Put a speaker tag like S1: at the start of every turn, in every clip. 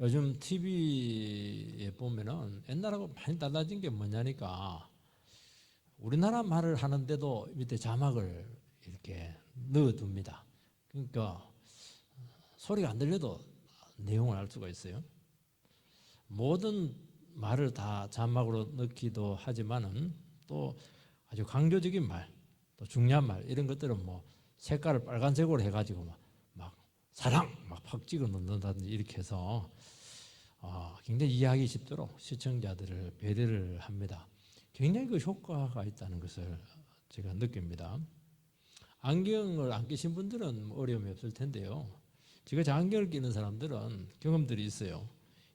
S1: 요즘 TV에 보면은 옛날하고 많이 달라진 게 뭐냐니까 우리나라 말을 하는데도 밑에 자막을 이렇게 넣어둡니다. 그러니까 소리가 안 들려도 내용을 알 수가 있어요. 모든 말을 다 자막으로 넣기도 하지만은 또 아주 강조적인 말, 또 중요한 말 이런 것들은 뭐 색깔을 빨간색으로 해가지고 막 사랑 막 팍 찍어 넣는다든지 이렇게 해서 굉장히 이해하기 쉽도록 시청자들을 배려를 합니다. 굉장히 그 효과가 있다는 것을 제가 느낍니다. 안경을 안 끼신 분들은 어려움이 없을 텐데요. 제가 안경을 끼는 사람들은 경험들이 있어요.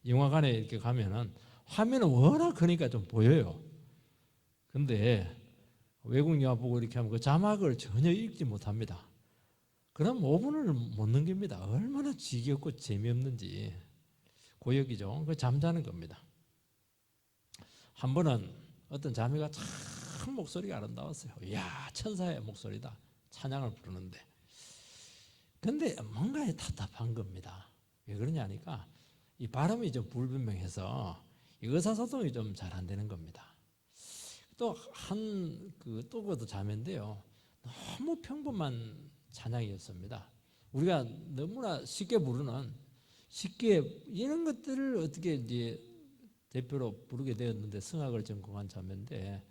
S1: 영화관에 이렇게 가면은 화면은 워낙 크니까 좀 보여요. 근데 외국 영화 보고 이렇게 하면 그 자막을 전혀 읽지 못합니다. 그럼 5분을 못 넘깁니다. 얼마나 지겹고 재미없는지. 고역이죠. 그 잠자는 겁니다. 한 번은 어떤 자매가 참 목소리가 아름다웠어요. 이야, 천사의 목소리다. 찬양을 부르는데. 근데 뭔가에 답답한 겁니다. 왜 그러냐니까 이 발음이 좀 불분명해서 의사소통이 좀 잘 안 되는 겁니다. 또 또 그것도 자매인데요. 너무 평범한 찬양이었습니다. 우리가 너무나 쉽게 부르는 쉽게 이런 것들을 어떻게 이제 대표로 부르게 되었는데 성악을 전공한 자매인데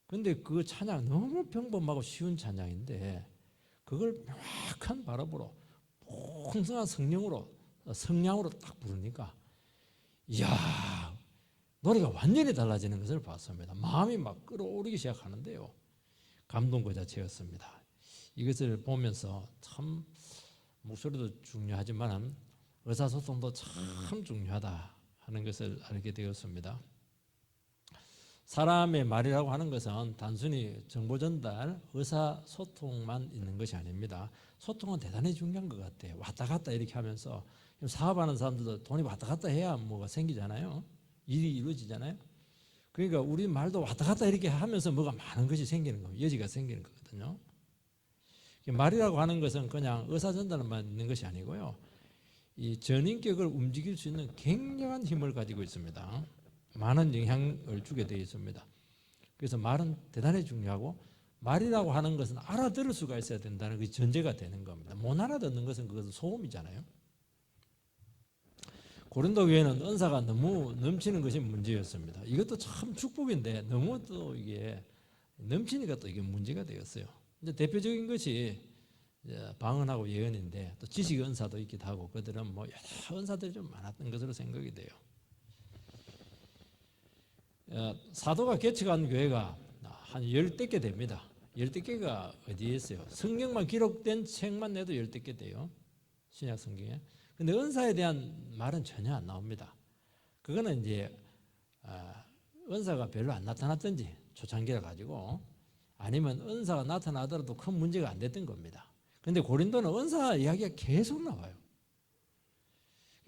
S1: 근데 그 찬양 너무 평범하고 쉬운 찬양인데 그걸 명확한 발음으로 풍성한 성량으로 딱 부르니까 이야 노래가 완전히 달라지는 것을 봤습니다. 마음이 막 끌어오르기 시작하는데요. 감동 그 자체였습니다. 이것을 보면서 참 목소리도 중요하지만 의사소통도 참 중요하다 하는 것을 알게 되었습니다. 사람의 말이라고 하는 것은 단순히 정보 전달, 의사소통만 있는 것이 아닙니다. 소통은 대단히 중요한 것 같아요. 왔다 갔다 이렇게 하면서 사업하는 사람들도 돈이 왔다 갔다 해야 뭐가 생기잖아요. 일이 이루어지잖아요. 그러니까 우리 말도 왔다 갔다 이렇게 하면서 뭐가 많은 것이 생기는 거예요. 여지가 생기는 거거든요. 말이라고 하는 것은 그냥 의사전달만 있는 것이 아니고요. 이 전인격을 움직일 수 있는 굉장한 힘을 가지고 있습니다. 많은 영향을 주게 되어 있습니다. 그래서 말은 대단히 중요하고 말이라고 하는 것은 알아들을 수가 있어야 된다는 그 전제가 되는 겁니다. 못 알아듣는 것은 그것은 소음이잖아요. 고린도 교회는 은사가 너무 넘치는 것이 문제였습니다. 이것도 참 축복인데 너무 또 이게 넘치니까 또 이게 문제가 되었어요. 이제 대표적인 것이 방언하고 예언인데 또 지식 은사도 있기도 하고 그들은 뭐 여러 은사들이 좀 많았던 것으로 생각이 돼요. 사도가 개척한 교회가 한 10개 됩니다. 10개가 어디에 있어요? 성경만 기록된 책만 내도 10개 돼요. 신약 성경에. 근데 은사에 대한 말은 전혀 안 나옵니다. 그거는 이제 은사가 별로 안 나타났든지 초창기라 가지고 아니면 은사가 나타나더라도 큰 문제가 안 됐던 겁니다. 근데 고린도는 은사 이야기가 계속 나와요.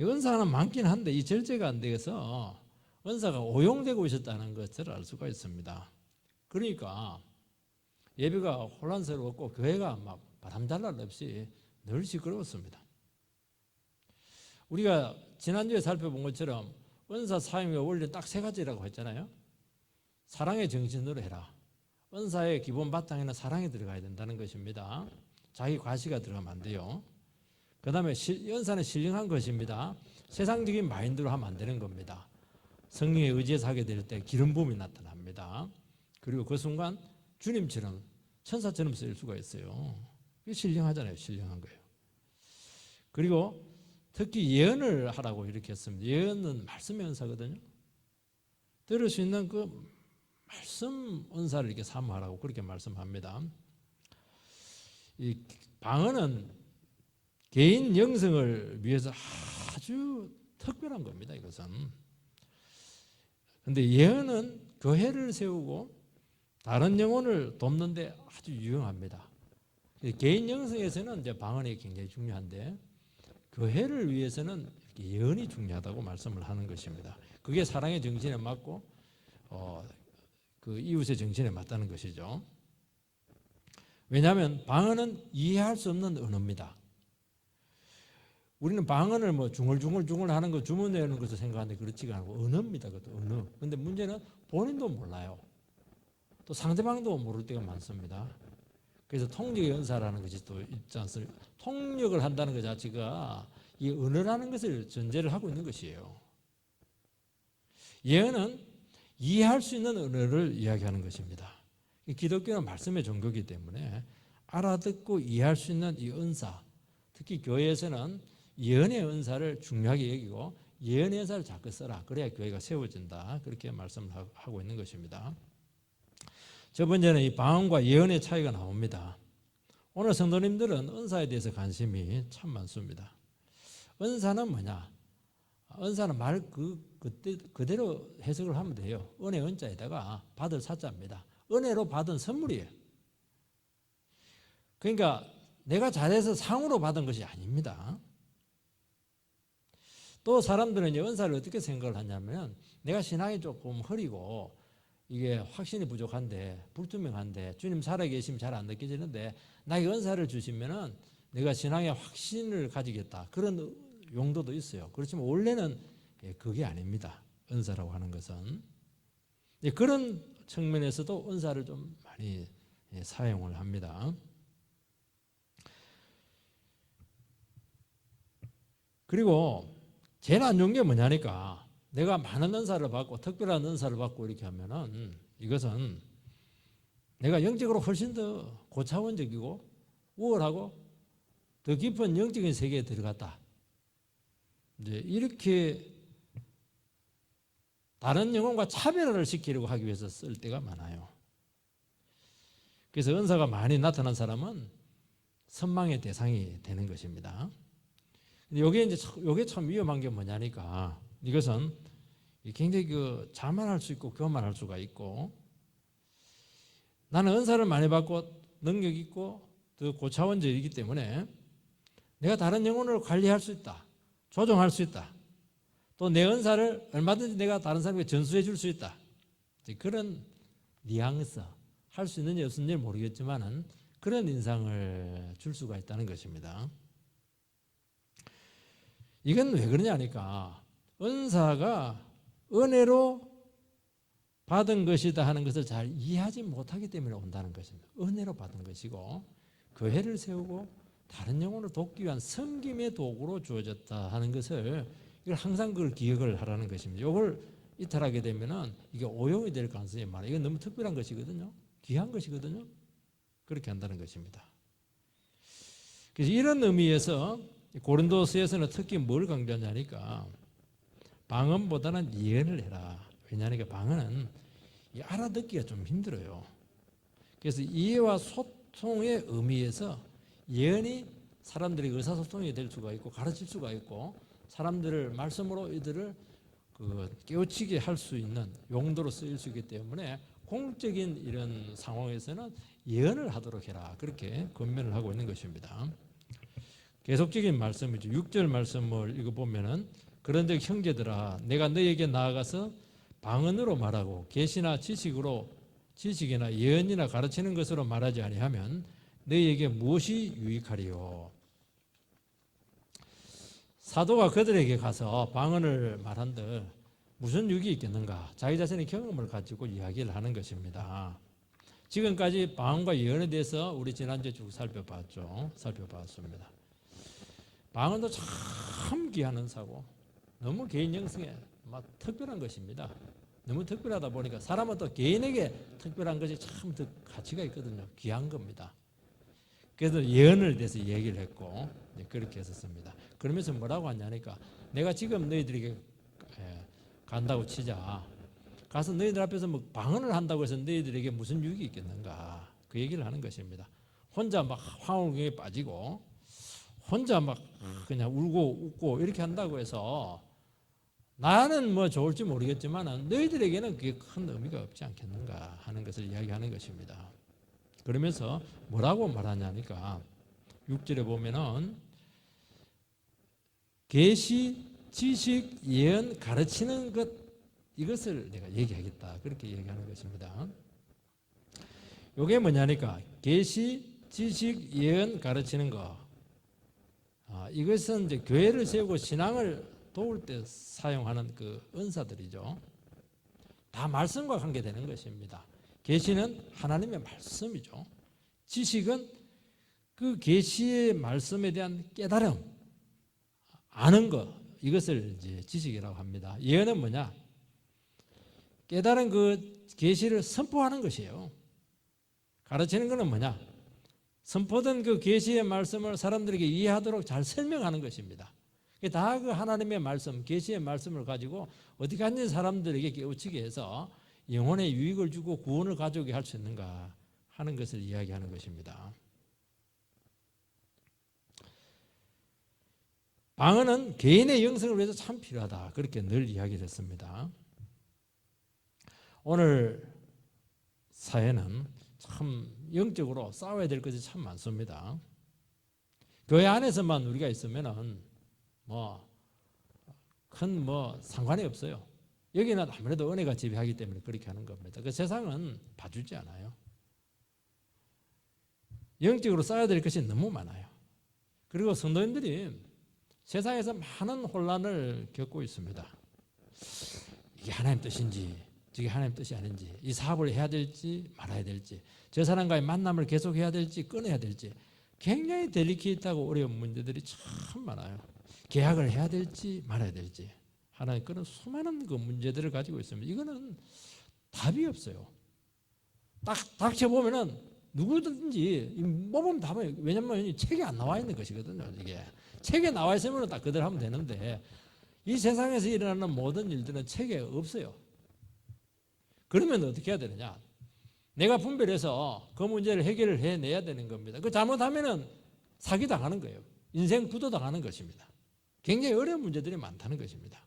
S1: 은사는 많긴 한데 이 절제가 안 돼서 은사가 오용되고 있었다는 것을 알 수가 있습니다. 그러니까 예배가 혼란스러웠고 교회가 막 바람잘날 없이 늘 시끄러웠습니다. 우리가 지난주에 살펴본 것처럼 은사 사용의 원리 딱 3가지라고 했잖아요. 사랑의 정신으로 해라. 은사의 기본 바탕에는 사랑이 들어가야 된다는 것입니다. 자기 과시가 들어가면 안 돼요. 그 다음에 은사는 신령한 것입니다. 세상적인 마인드로 하면 안 되는 겁니다. 성령에 의지해서 하게 될 때 기름 부음이 나타납니다. 그리고 그 순간 주님처럼 천사처럼 쓰일 수가 있어요. 그게 신령하잖아요. 신령한 거예요. 그리고 특히 예언을 하라고 이렇게 했습니다. 예언은 말씀의 은사거든요. 들을 수 있는 그 말씀 은사를 이렇게 사모하라고 그렇게 말씀합니다. 이 방언은 개인 영성을 위해서 아주 특별한 겁니다. 이것은. 근데 예언은 교회를 세우고 다른 영혼을 돕는데 아주 유용합니다. 개인 영성에서는 이제 방언이 굉장히 중요한데 교회를 위해서는 예언이 중요하다고 말씀을 하는 것입니다. 그게 사랑의 정신에 맞고 그 이웃의 정신에 맞다는 것이죠. 왜냐하면 방언은 이해할 수 없는 언어입니다. 우리는 방언을 뭐 중얼중얼 하는 거 주문 외우는 것을 생각하는데 그렇지가 않고 언어입니다. 그것도 언어. 근데 문제는 본인도 몰라요. 또 상대방도 모를 때가 많습니다. 그래서 통역의 은사라는 것이 또 있지 않습니까? 통역을 한다는 것 자체가 이 언어라는 것을 전제를 하고 있는 것이에요. 예언은 이해할 수 있는 언어를 이야기하는 것입니다. 기독교는 말씀의 종교이기 때문에 알아듣고 이해할 수 있는 이 은사, 특히 교회에서는 예언의 은사를 중요하게 여기고 예언의 은사를 자꾸 써라. 그래야 교회가 세워진다. 그렇게 말씀을 하고 있는 것입니다. 첫 번째는 이 방언과 예언의 차이가 나옵니다. 오늘 성도님들은 은사에 대해서 관심이 참 많습니다. 은사는 뭐냐? 은사는 말 그대로 해석을 하면 돼요. 은혜 은자에다가 받을 사자입니다. 은혜로 받은 선물이에요. 그러니까 내가 잘해서 상으로 받은 것이 아닙니다. 또 사람들은 은사를 어떻게 생각을 하냐면 내가 신앙이 조금 흐리고 이게 확신이 부족한데 불투명한데 주님 살아계시면 잘 안 느껴지는데 나에게 은사를 주시면은 내가 신앙의 확신을 가지겠다. 그런 용도도 있어요. 그렇지만 원래는 그게 아닙니다. 은사라고 하는 것은. 그런 측면에서도 은사를 좀 많이 사용을 합니다. 그리고 제일 안 좋은 게 뭐냐니까 내가 많은 은사를 받고 특별한 은사를 받고 이렇게 하면은 이것은 내가 영적으로 훨씬 더 고차원적이고 우월하고 더 깊은 영적인 세계에 들어갔다. 이제 이렇게 다른 영혼과 차별화를 시키려고 하기 위해서 쓸 때가 많아요. 그래서 은사가 많이 나타난 사람은 선망의 대상이 되는 것입니다. 이게 참 위험한 게 뭐냐니까 이것은 굉장히 자만할 수 있고 교만할 수가 있고 나는 은사를 많이 받고 능력 있고 더 고차원적이기 때문에 내가 다른 영혼을 관리할 수 있다. 조종할 수 있다. 또 내 은사를 얼마든지 내가 다른 사람에게 전수해 줄 수 있다. 그런 뉘앙스 할 수 있는지 없는지 모르겠지만은 그런 인상을 줄 수가 있다는 것입니다. 이건 왜 그러냐니까 은사가 은혜로 받은 것이다 하는 것을 잘 이해하지 못하기 때문에 온다는 것입니다. 은혜로 받은 것이고 교회를 세우고 다른 영혼을 돕기 위한 섬김의 도구로 주어졌다 하는 것을 이걸 항상 그걸 기억을 하라는 것입니다. 이걸 이탈하게 되면은 이게 오용이 될 가능성이 많아요. 이건 너무 특별한 것이거든요. 귀한 것이거든요. 그렇게 한다는 것입니다. 그래서 이런 의미에서 고린도서에서는 특히 뭘 강조하냐니까 방언보다는 예언을 해라. 왜냐하니까 방언은 알아듣기가 좀 힘들어요. 그래서 이해와 소통의 의미에서 예언이 사람들이 의사소통이 될 수가 있고 가르칠 수가 있고 사람들을 말씀으로 이들을 깨우치게 할 수 있는 용도로 쓰일 수 있기 때문에 공적인 이런 상황에서는 예언을 하도록 해라. 그렇게 권면을 하고 있는 것입니다. 계속적인 말씀이죠. 6절 말씀을 읽어보면은 그런데 형제들아 내가 너희에게 나아가서 방언으로 말하고 계시나 지식이나 예언이나 가르치는 것으로 말하지 아니하면 너희에게 무엇이 유익하리요. 사도가 그들에게 가서 방언을 말한들 무슨 유익이 있겠는가. 자기 자신의 경험을 가지고 이야기를 하는 것입니다. 지금까지 방언과 예언에 대해서 우리 지난주에 쭉 살펴봤습니다. 방언도 참 귀한 은사고 너무 개인 영성에 특별한 것입니다. 너무 특별하다 보니까 사람은 또 개인에게 특별한 것이 참 더 가치가 있거든요. 귀한 겁니다. 그래서 예언을 대해서 얘기를 했고 그렇게 했었습니다. 그러면서 뭐라고 하냐니까 내가 지금 너희들에게 간다고 치자. 가서 너희들 앞에서 뭐 방언을 한다고 해서 너희들에게 무슨 유익이 있겠는가. 그 얘기를 하는 것입니다. 혼자 막 황홀경에 빠지고 혼자 막 그냥 울고 웃고 이렇게 한다고 해서 나는 뭐 좋을지 모르겠지만 너희들에게는 그게 큰 의미가 없지 않겠는가 하는 것을 이야기하는 것입니다. 그러면서 뭐라고 말하냐니까 6절에 보면은 계시, 지식, 예언 가르치는 것 이것을 내가 얘기하겠다 그렇게 얘기하는 것입니다. 이게 뭐냐니까 계시, 지식, 예언 가르치는 거 이것은 이제 교회를 세우고 신앙을 도울 때 사용하는 그 은사들이죠. 다 말씀과 관계되는 것입니다. 계시는 하나님의 말씀이죠. 지식은 그 계시의 말씀에 대한 깨달음, 아는 것, 이것을 이제 지식이라고 합니다. 예언은 뭐냐? 깨달은 그 계시를 선포하는 것이에요. 가르치는 것은 뭐냐? 선포된 그 계시의 말씀을 사람들에게 이해하도록 잘 설명하는 것입니다. 다 그 하나님의 말씀, 계시의 말씀을 가지고 어떻게 하는 사람들에게 깨우치게 해서 영혼의 유익을 주고 구원을 가져오게 할 수 있는가 하는 것을 이야기하는 것입니다. 방언은 개인의 영성을 위해서 참 필요하다. 그렇게 늘 이야기를 했습니다. 오늘 사회는 참 영적으로 싸워야 될 것이 참 많습니다. 교회 안에서만 우리가 있으면은 큰 상관이 없어요. 여기는 아무래도 은혜가 지배하기 때문에 그렇게 하는 겁니다. 그 세상은 봐주지 않아요. 영적으로 싸워야 될 것이 너무 많아요. 그리고 성도님들이 세상에서 많은 혼란을 겪고 있습니다. 이게 하나님 뜻인지 저게 하나님 뜻이 아닌지, 이 사업을 해야 될지 말아야 될지, 저 사람과의 만남을 계속해야 될지 끊어야 될지, 굉장히 델리케이트하고 어려운 문제들이 참 많아요. 계약을 해야 될지 말아야 될지 하는 그런 수많은 그 문제들을 가지고 있습니다. 이거는 답이 없어요. 딱 닥쳐보면은 누구든지 뭐보면 답은, 왜냐면 책에 안 나와 있는 것이거든요. 이게 책에 나와 있으면 딱 그대로 하면 되는데 이 세상에서 일어나는 모든 일들은 책에 없어요. 그러면 어떻게 해야 되느냐? 내가 분별해서 그 문제를 해결을 해내야 되는 겁니다. 그 잘못하면은 사기당하는 거예요. 인생 부도당하는 것입니다. 굉장히 어려운 문제들이 많다는 것입니다.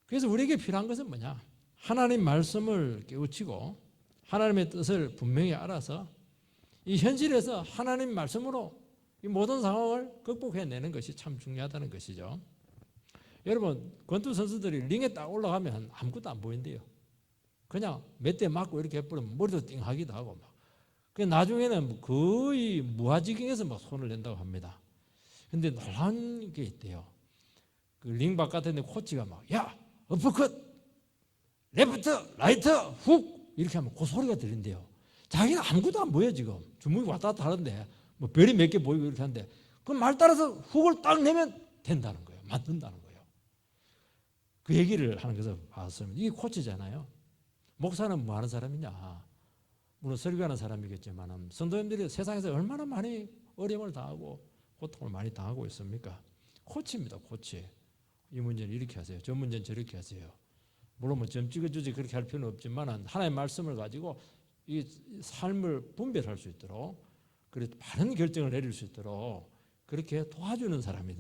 S1: 그래서 우리에게 필요한 것은 뭐냐? 하나님 말씀을 깨우치고 하나님의 뜻을 분명히 알아서 이 현실에서 하나님 말씀으로 이 모든 상황을 극복해내는 것이 참 중요하다는 것이죠. 여러분, 권투 선수들이 링에 딱 올라가면 아무것도 안 보인대요. 그냥 몇 대 맞고 이렇게 해버리면 머리도 띵하기도 하고 막. 나중에는 거의 무아지경에서 막 손을 낸다고 합니다. 근데 놀라운 게 있대요. 그 링 바깥에 있는 코치가 막, 야, 어퍼컷, 레프트, 라이트, 훅 이렇게 하면 그 소리가 들린대요. 자기는 아무것도 안 보여 지금. 주먹이 왔다 갔다 하는데 뭐 별이 몇 개 보이고 이렇게 하는데 그 말 따라서 훅을 딱 내면 된다는 거예요. 맞는다는 거예요. 그 얘기를 하는 것을 봤습니다. 이게 코치잖아요. 목사는 뭐 하는 사람이냐? 물론 설교하는 사람이겠지만 성도님들이 세상에서 얼마나 많이 어려움을 당하고 고통을 많이 당하고 있습니까? 코치입니다. 코치. 이 문제는 이렇게 하세요. 저 문제는 저렇게 하세요. 물론 뭐 점 찍어주지 그렇게 할 필요는 없지만 하나님의 말씀을 가지고 이 삶을 분별할 수 있도록, 그리고 바른 결정을 내릴 수 있도록 그렇게 도와주는 사람이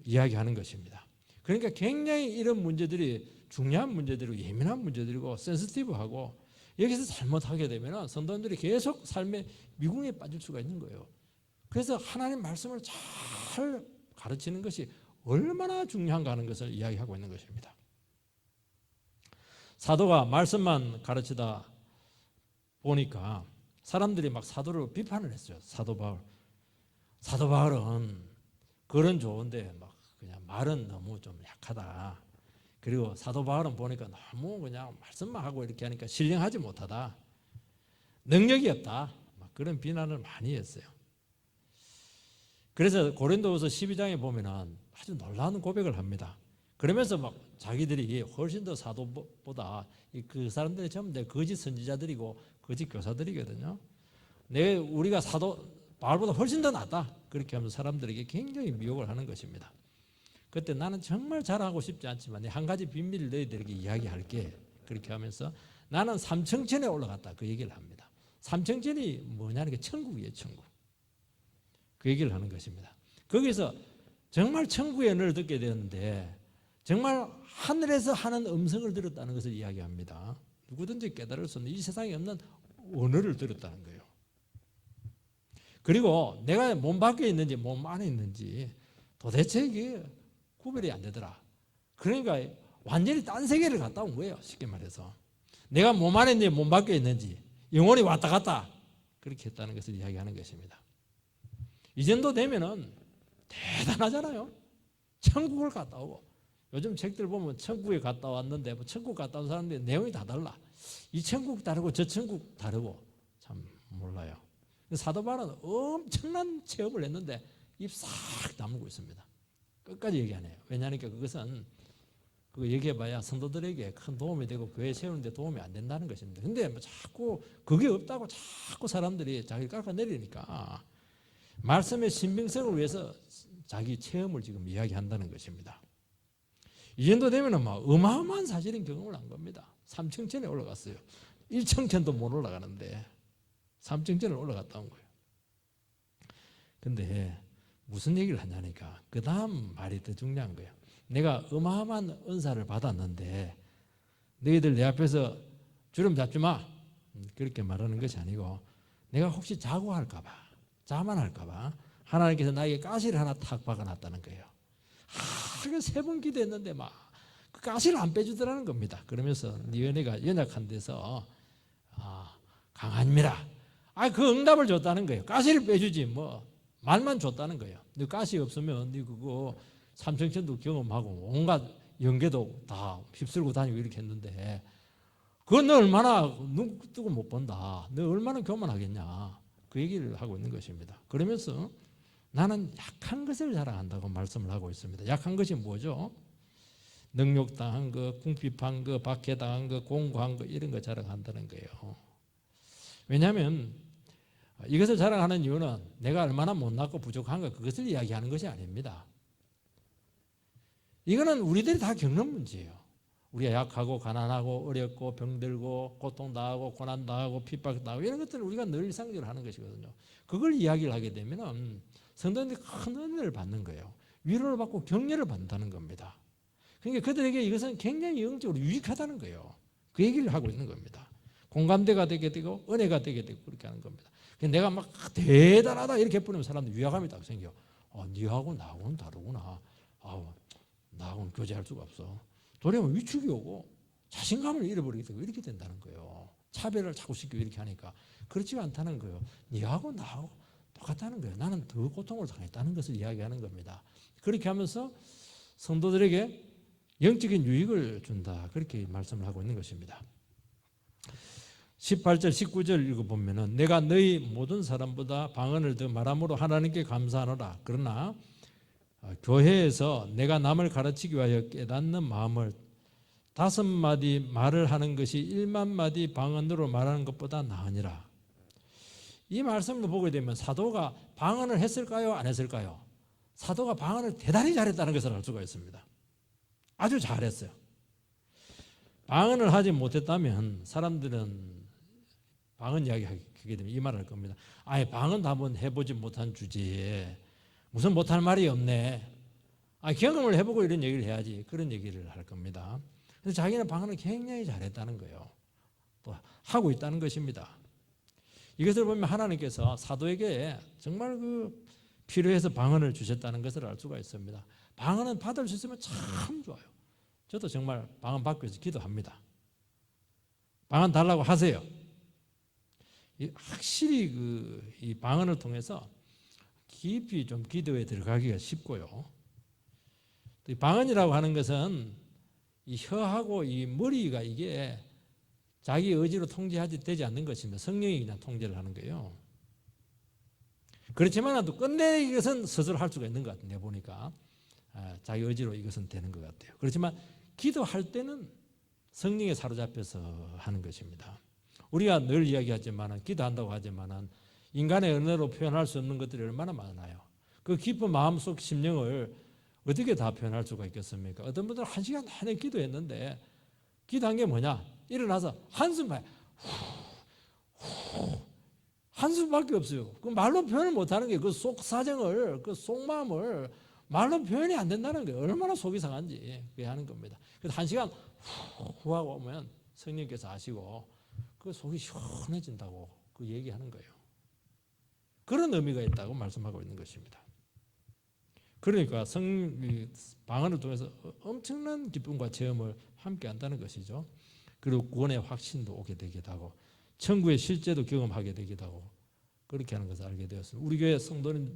S1: 이야기하는 것입니다. 그러니까 굉장히 이런 문제들이 중요한 문제들이고 예민한 문제들이고 센시티브하고, 여기서 잘못하게 되면 성도님들이 계속 삶의 미궁에 빠질 수가 있는 거예요. 그래서 하나님 말씀을 잘 가르치는 것이 얼마나 중요한가 하는 것을 이야기하고 있는 것입니다. 사도가 말씀만 가르치다 보니까 사람들이 막 사도를 비판을 했어요. 사도 바울은 글은 좋은데 막 그냥 말은 너무 좀 약하다. 그리고 사도 바울은 보니까 너무 그냥 말씀만 하고 이렇게 하니까 신령하지 못하다. 능력이 없다. 막 그런 비난을 많이 했어요. 그래서 고린도후서 12장에 보면은 아주 놀라운 고백을 합니다. 그러면서 막 자기들이 훨씬 더 사도보다 그 사람들이 전부 다 거짓 선지자들이고 거짓 교사들이거든요. 우리가 사도 바울보다 훨씬 더 낫다. 그렇게 하면서 사람들에게 굉장히 미혹을 하는 것입니다. 그때 나는 정말 잘하고 싶지 않지만 한 가지 비밀을 너희들에게 이야기할게. 그렇게 하면서 나는 삼청천에 올라갔다. 그 얘기를 합니다. 삼청천이 뭐냐는 게 천국이에요. 천국. 그 얘기를 하는 것입니다. 거기서 정말 천국의 언어를 듣게 되었는데 정말 하늘에서 하는 음성을 들었다는 것을 이야기합니다. 누구든지 깨달을 수 없는 이 세상에 없는 언어를 들었다는 거예요. 그리고 내가 몸 밖에 있는지 몸 안에 있는지 도대체 이게 구별이 안 되더라. 그러니까 완전히 딴 세계를 갔다 온 거예요. 쉽게 말해서. 내가 몸 안에 있는지 몸 밖에 있는지 영혼이 왔다 갔다. 그렇게 했다는 것을 이야기하는 것입니다. 이 정도 되면은 대단하잖아요. 천국을 갔다 오고, 요즘 책들 보면 천국에 갔다 왔는데 뭐 천국 갔다 온 사람들이 내용이 다 달라. 이 천국 다르고 저 천국 다르고 참 몰라요. 사도 바울은 엄청난 체험을 했는데 입 싹 다물고 있습니다. 끝까지 얘기 안 해요. 왜냐하니까 그것은 그거 얘기해봐야 성도들에게 큰 도움이 되고 교회 세우는데 도움이 안 된다는 것입니다. 근데 뭐 자꾸 그게 없다고 자꾸 사람들이 자기를 깎아내리니까 말씀의 신빙성을 위해서 자기 체험을 지금 이야기한다는 것입니다. 이 정도 되면 막 어마어마한 사실인 경험을 한 겁니다. 3층천에 올라갔어요. 1층천도 못 올라가는데 3층천을 올라갔다 온 거예요. 근데 무슨 얘기를 하냐니까 그 다음 말이 더 중요한 거예요. 내가 어마어마한 은사를 받았는데 너희들 내 앞에서 주름 잡지 마, 그렇게 말하는 것이 아니고 내가 혹시 자고할까 봐, 자만할까 봐 하나님께서 나에게 가시를 하나 탁 박아놨다는 거예요. 세 번 기도했는데 막 그 가시를 안 빼주더라는 겁니다. 그러면서 네 은혜가 연약한 데서 강하니라. 그 응답을 줬다는 거예요. 가시를 빼주지 뭐 말만 줬다는 거예요. 너 가시 없으면 네 그거 삼층천도 경험하고 온갖 연계도 다 휩쓸고 다니고 이렇게 했는데 그건 너 얼마나 눈 뜨고 못 본다. 너 얼마나 교만하겠냐. 그 얘기를 하고 있는 것입니다. 그러면서 나는 약한 것을 자랑한다고 말씀을 하고 있습니다. 약한 것이 뭐죠? 능욕당한 거, 궁핍한 거, 박해당한 거, 공고한 거 이런 거 자랑한다는 거예요. 왜냐하면 이것을 자랑하는 이유는 내가 얼마나 못났고 부족한 거 그것을 이야기하는 것이 아닙니다. 이거는 우리들이 다 겪는 문제예요. 우리가 약하고 가난하고 어렵고 병들고 고통당하고 고난당하고 핍박당하고 이런 것들을 우리가 늘 일상적으로 하는 것이거든요. 그걸 이야기를 하게 되면 성도님들이 큰 은혜를 받는 거예요. 위로를 받고 격려를 받는다는 겁니다. 그러니까 그들에게 이것은 굉장히 영적으로 유익하다는 거예요. 그 얘기를 하고 있는 겁니다. 공감대가 되게 되고 은혜가 되게 되고 그렇게 하는 겁니다. 내가 막 대단하다 이렇게 뿌리면 사람들 위화감이 딱 생겨. 니하고 나하고는 다르구나. 나하고는 교제할 수가 없어. 도리어 위축이 오고 자신감을 잃어버리게 되고 이렇게 된다는 거예요. 차별을 자꾸 시키고 이렇게 하니까 그렇지 않다는 거예요. 니하고 나하고 똑같다는 거예요. 나는 더 고통을 당했다는 것을 이야기하는 겁니다. 그렇게 하면서 성도들에게 영적인 유익을 준다. 그렇게 말씀을 하고 있는 것입니다. 18절 19절 읽어보면 내가 너희 모든 사람보다 방언을 더 말함으로 하나님께 감사하노라. 그러나 교회에서 내가 남을 가르치기 위하여 깨닫는 마음을 5마디 말을 하는 것이 1만 마디 방언으로 말하는 것보다 나으니라. 이 말씀을 보게 되면 사도가 방언을 했을까요? 안 했을까요? 사도가 방언을 대단히 잘했다는 것을 알 수가 있습니다. 아주 잘했어요. 방언을 하지 못했다면 사람들은 방언 이야기 하게 되면 이 말을 할 겁니다. 방언도 한번 해보지 못한 주제에 무슨 못할 말이 없네. 경험을 해보고 이런 얘기를 해야지. 그런 얘기를 할 겁니다. 그래서 자기는 방언을 굉장히 잘했다는 거예요. 또 하고 있다는 것입니다. 이것을 보면 하나님께서 사도에게 정말 필요해서 방언을 주셨다는 것을 알 수가 있습니다. 방언은 받을 수 있으면 참 좋아요. 저도 정말 방언 받기 위해서 기도합니다. 방언 달라고 하세요. 확실히 이 방언을 통해서 깊이 좀 기도에 들어가기가 쉽고요. 이 방언이라고 하는 것은 이 혀하고 이 머리가 이게 자기 의지로 통제하지 되지 않는 것입니다. 성령이 그냥 통제를 하는 거예요. 그렇지만 또 끝내 이것은 스스로 할 수가 있는 것 같아요. 내가 보니까 자기 의지로 이것은 되는 것 같아요. 그렇지만 기도할 때는 성령에 사로잡혀서 하는 것입니다. 우리가 늘 이야기하지만 기도한다고 하지만 인간의 언어로 표현할 수 없는 것들이 얼마나 많아요. 그 깊은 마음속 심령을 어떻게 다 표현할 수가 있겠습니까? 어떤 분들은 1시간 내내 기도했는데 기도한 게 뭐냐? 일어나서 한숨만 한숨밖에 없어요. 그 말로 표현을 못하는 게 그 속 사정을 그 속마음을 말로 표현이 안 된다는 거예요. 얼마나 속이 상한지 그게 하는 겁니다. 그래서 1시간 후 하고 오면 성령께서 아시고 그 속이 시원해진다고 그 얘기하는 거예요. 그런 의미가 있다고 말씀하고 있는 것입니다. 그러니까 방언을 통해서 엄청난 기쁨과 체험을 함께 한다는 것이죠. 그리고 구원의 확신도 오게 되기도 하고 천국의 실제도 경험하게 되기도 하고 그렇게 하는 것을 알게 되었습니다. 우리 교회 성도는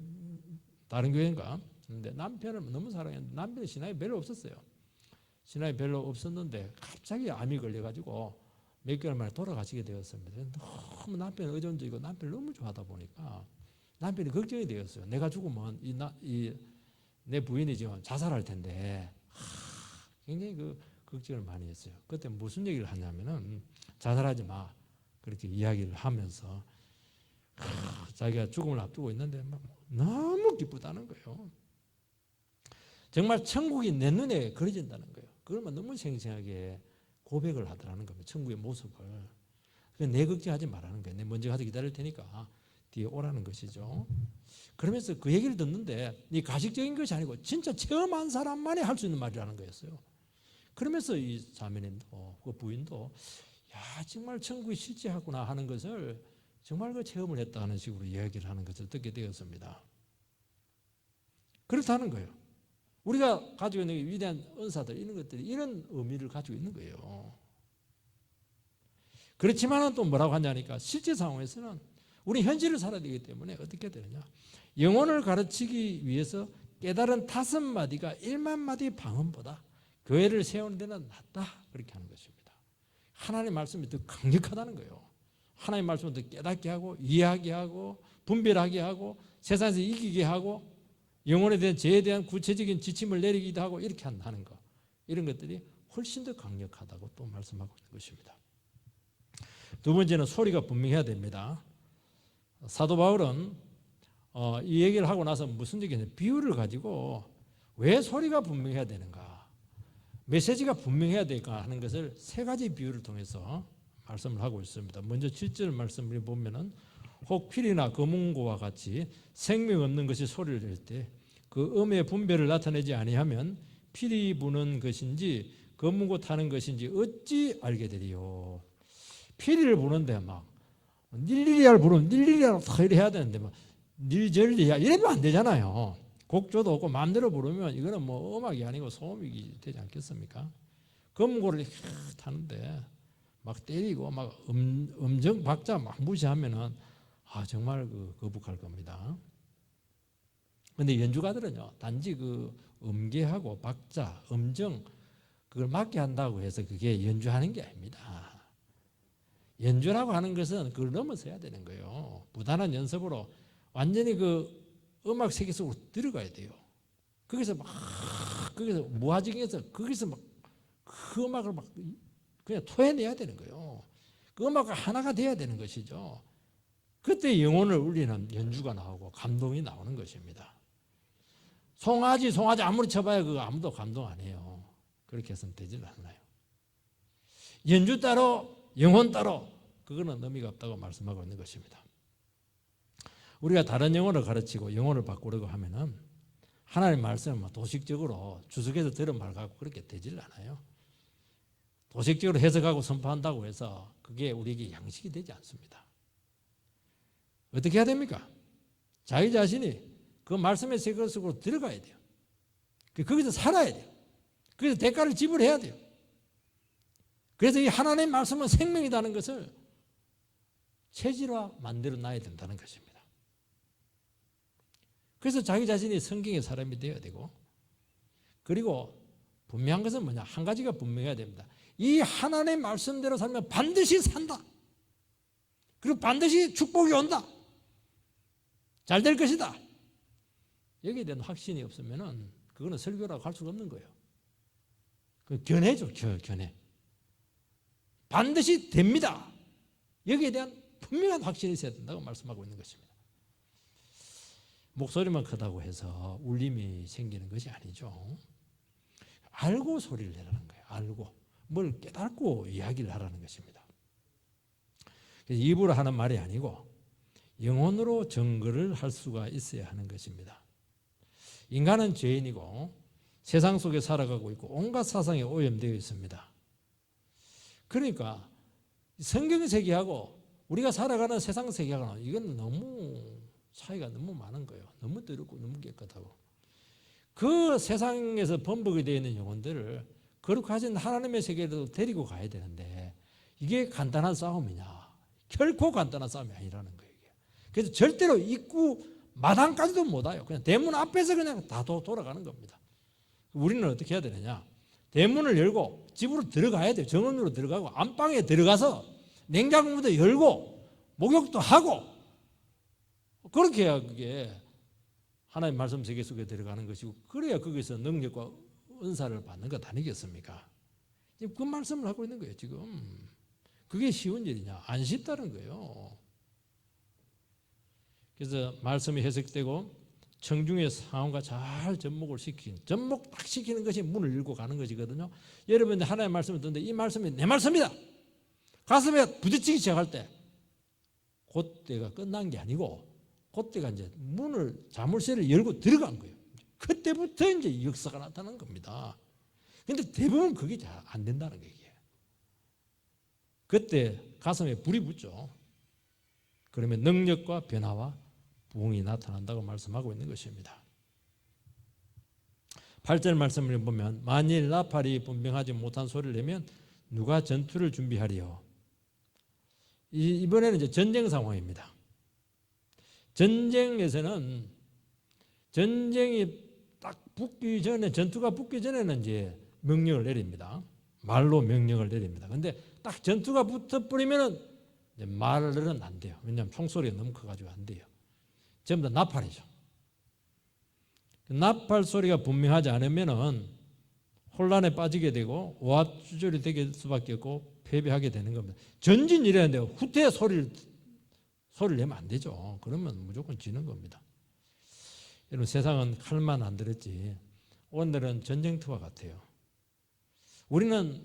S1: 다른 교회인가? 근데 남편을 너무 사랑했는데 남편이 신앙이 별로 없었어요. 신앙이 별로 없었는데 갑자기 암이 걸려가지고 몇 개월 만에 돌아가시게 되었습니다. 너무 남편이 의존적이고 남편을 너무 좋아하다 보니까 남편이 걱정이 되었어요. 내가 죽으면 내 부인이 지금 자살할 텐데 굉장히 그 걱정을 많이 했어요. 그때 무슨 얘기를 하냐면은 자살하지 마 그렇게 이야기를 하면서 자기가 죽음을 앞두고 있는데 막 너무 기쁘다는 거예요. 정말 천국이 내 눈에 그려진다는 거예요. 그러면 너무 생생하게 고백을 하더라는 겁니다. 천국의 모습을. 내 걱정하지 말라는 거예요. 내 먼저 가서 기다릴 테니까 뒤에 오라는 것이죠. 그러면서 그 얘기를 듣는데 이 가식적인 것이 아니고 진짜 체험한 사람만이 할 수 있는 말이라는 거였어요. 그러면서 이 자매님도 그 부인도 야 정말 천국이 실제하구나 하는 것을 정말 그 체험을 했다는 식으로 이야기를 하는 것을 듣게 되었습니다. 그렇다는 거예요. 우리가 가지고 있는 위대한 은사들 이런 것들이 이런 의미를 가지고 있는 거예요. 그렇지만은 또 뭐라고 하냐니까 실제 상황에서는 우리 현실을 살아야 되기 때문에 어떻게 되느냐. 영혼을 가르치기 위해서 깨달은 5마디가 1만마디 방언보다 교회를 세우는 데는 낫다. 그렇게 하는 것입니다. 하나님의 말씀이 더 강력하다는 거예요. 하나님의 말씀을 더 깨닫게 하고 이해하게 하고 분별하게 하고 세상에서 이기게 하고 영혼에 대한 죄에 대한 구체적인 지침을 내리기도 하고 이렇게 한다는 것. 이런 것들이 훨씬 더 강력하다고 또 말씀하고 있는 것입니다. 두 번째는 소리가 분명해야 됩니다. 사도 바울은 이 얘기를 하고 나서 무슨 얘기냐 비유를 가지고 왜 소리가 분명해야 되는가 메시지가 분명해야 될까 하는 것을 3가지 비유를 통해서 말씀을 하고 있습니다. 먼저 7절 말씀을 보면은 혹 필이나 검은고와 같이 생명 없는 것이 소리를 낼 때 그 음의 분별을 나타내지 아니하면 필이 부는 것인지 검은고 타는 것인지 어찌 알게 되리요. 필이를 부는데 막 닐리리아를 부르면 닐리리아로 다 이래 해야 되는데 막 닐절리야 이러면 안 되잖아요. 곡조도 없고 마음대로 부르면 이거는 뭐 음악이 아니고 소음이 되지 않겠습니까? 검은고를 타는데 막 때리고 막 음정 박자 막 무시하면은 정말 거북할 겁니다. 근데 연주가들은요 단지 그 음계하고 박자, 음정 그걸 맞게 한다고 해서 그게 연주하는 게 아닙니다. 연주라고 하는 것은 그걸 넘어서야 되는 거예요. 부단한 연습으로 완전히 그 음악 세계 속으로 들어가야 돼요. 거기서 무화정에서 거기서 막 그 음악을 막 그냥 토해내야 되는 거예요. 그 음악과 하나가 돼야 되는 것이죠. 그때 영혼을 울리는 연주가 나오고 감동이 나오는 것입니다. 송아지 아무리 쳐봐야 그거 아무도 감동 안 해요. 그렇게 해서는 되질 않아요. 연주 따로 영혼 따로 그거는 의미가 없다고 말씀하고 있는 것입니다. 우리가 다른 영혼을 가르치고 영혼을 바꾸려고 하면은 하나님 말씀을 도식적으로 주석해서 들은 말 갖고 그렇게 되질 않아요. 도식적으로 해석하고 선포한다고 해서 그게 우리에게 양식이 되지 않습니다. 어떻게 해야 됩니까? 자기 자신이 그 말씀의 세계 속으로 들어가야 돼요. 거기서 살아야 돼요. 그래서 대가를 지불해야 돼요. 그래서 이 하나님의 말씀은 생명이라는 것을 체질화 만들어 놔야 된다는 것입니다. 그래서 자기 자신이 성경의 사람이 되어야 되고 그리고 분명한 것은 뭐냐? 한 가지가 분명해야 됩니다. 이 하나님의 말씀대로 살면 반드시 산다. 그리고 반드시 축복이 온다. 잘 될 것이다. 여기에 대한 확신이 없으면은 그거는 설교라고 할 수가 없는 거예요. 그 견해죠, 견해. 반드시 됩니다. 여기에 대한 분명한 확신이 있어야 된다고 말씀하고 있는 것입니다. 목소리만 크다고 해서 울림이 생기는 것이 아니죠. 알고 소리를 내라는 거예요. 알고. 뭘 깨닫고 이야기를 하라는 것입니다. 입으로 하는 말이 아니고 영혼으로 증거를 할 수가 있어야 하는 것입니다. 인간은 죄인이고 세상 속에 살아가고 있고 온갖 사상에 오염되어 있습니다. 그러니까 성경 세계하고 우리가 살아가는 세상 세계하고는 이건 너무 차이가 너무 많은 거예요. 너무 더럽고 너무 깨끗하고 그 세상에서 범벅이 되어 있는 영혼들을 거룩하신 하나님의 세계로 데리고 가야 되는데 이게 간단한 싸움이냐? 결코 간단한 싸움이 아니라는 거예요. 그래서 절대로 입구 마당까지도 못 와요. 그냥 대문 앞에서 그냥 다 돌아가는 겁니다. 우리는 어떻게 해야 되느냐? 대문을 열고 집으로 들어가야 돼요. 정원으로 들어가고 안방에 들어가서 냉장고도 열고 목욕도 하고 그렇게 해야 그게 하나님 말씀 세계 속에 들어가는 것이고 그래야 거기서 능력과 은사를 받는 것 아니겠습니까? 지금 그 말씀을 하고 있는 거예요. 지금 그게 쉬운 일이냐? 안 쉽다는 거예요. 그래서 말씀이 해석되고 청중의 상황과 잘 접목을 시킨 접목 딱 시키는 것이 문을 열고 가는 것이거든요. 여러분 하나님의 말씀을 듣는데 이 말씀이 내 말씀이다. 가슴에 부딪히기 시작할 때 그때가 끝난 게 아니고 그때가 이제 문을 자물쇠를 열고 들어간 거예요. 그때부터 이제 역사가 나타난 겁니다. 그런데 대부분 그게 잘 안 된다는 거예요. 그때 가슴에 불이 붙죠. 그러면 능력과 변화와 부흥이 나타난다고 말씀하고 있는 것입니다. 8절 말씀을 보면 만일 나팔이 분명하지 못한 소리를 내면 누가 전투를 준비하리요. 이번에는 이제 전쟁 상황입니다. 전쟁에서는 전쟁이 딱 붙기 전에 전투가 붙기 전에는 이제 명령을 내립니다. 말로 명령을 내립니다. 근데 딱 전투가 붙어버리면은 말은 안 돼요. 왜냐하면 총소리가 너무 커가지고 안 돼요. 전부 다 나팔이죠. 나팔 소리가 분명하지 않으면은 혼란에 빠지게 되고 오합지졸이 되게 수밖에 없고 패배하게 되는 겁니다. 전진이라는데 후퇴 소리를 내면 안 되죠. 그러면 무조건 지는 겁니다. 여러분 세상은 칼만 안 들었지 오늘은 전쟁터와 같아요. 우리는